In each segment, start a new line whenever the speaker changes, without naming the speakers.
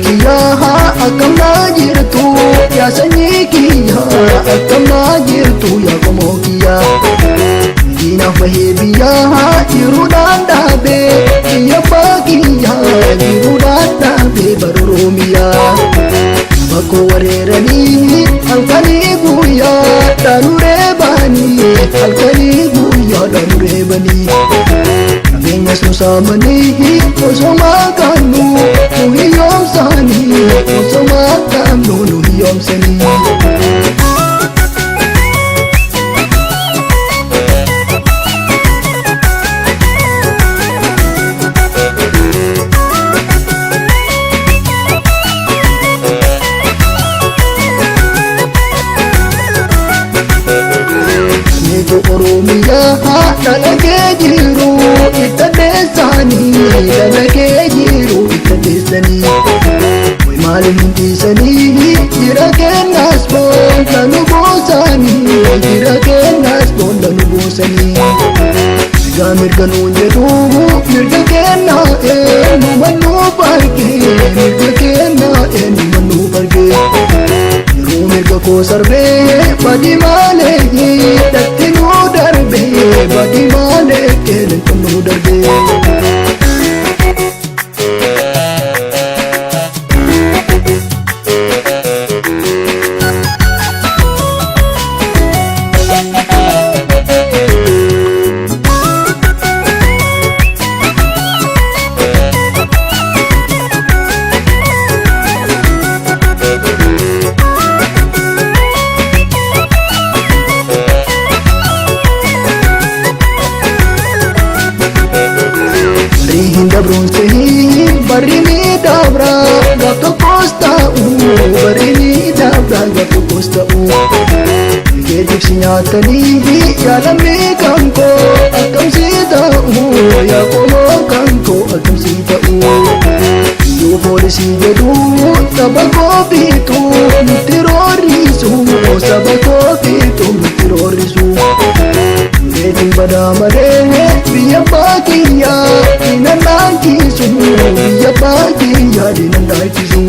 Akkam naa jirtu yaa sanyii kiyya, akkam naa jirtu yaa qomoo kiyya. Diinaaf bahee biyyaa jiruudhaan dhaabee biyya abbaa kiyya, jiruudhaan dhaabee bara Oromiyaa. Bakkoo wareeranii halkanii guyyaa dhaanu reebanii, halkanii guyyaa dhaanu reebanii. Qabeenyas nu saamanii osoo maqaannu nu hiyyoomsanii, osoo maqaannu nu hiyyoomsanii. Oromiyaa dalagee jiru itti deessanii, dalagee jiru itti deessanii. Way maaliif hin dhiisanii jira kennaas boolla nu buusanii, jira kennaas boolla nu buusanii. Mirga mirga nuun jedhu mirga kennaa eenyuma nuuf argee, mirga kennaa eenyuma nuuf argee. Yeroo mirga koo sarbee badii malee dhatti nu darbee, badii malee qeensa nu darbee. Barini dabra gato costa barini dabra gato costa ke dipsinyatani ya me kanko akam sita ya komo kanko akam sita yo polisi jedu tabako bitu terrorisu sabako bitu terrorisu Edi badamare biya bakiya dinandakisu, biya bakiya dinandakisu.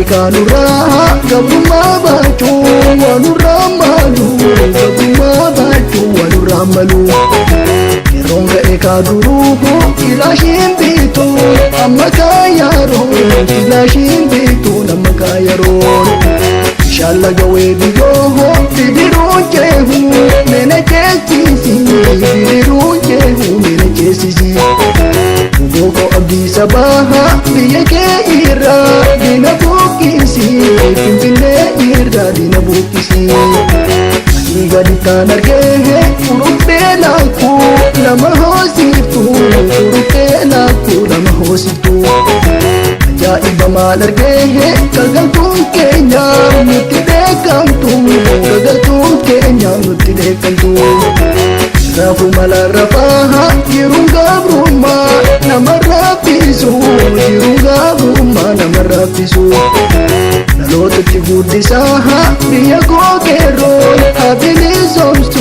Kanura gabuma bacu wanura malu, gabuma bacu wanura malu. Ronga ekaduru kilashin bitu amma kayaro, kilashin bitu amma kayaro. Inshallah gawe biyo bidirun jehu mene chesisi, bidirun jehu mene chesisi. Boko abdi sabaha biye ke ira dina bukisi, pimpine ira dina bukisi. Iga di tanar kehe urupe laku nama hositu, urupe laku nama hositu. Ajaib malar kehe kagaltun kenya nuti dekantu, kagaltun kenya nuti dekantu. Rafu malarafaha jirunga bruma namarafisu, jirunga bruma namarafisu. Nalotutti guddisaha biyya koo keerroon habilii somstu,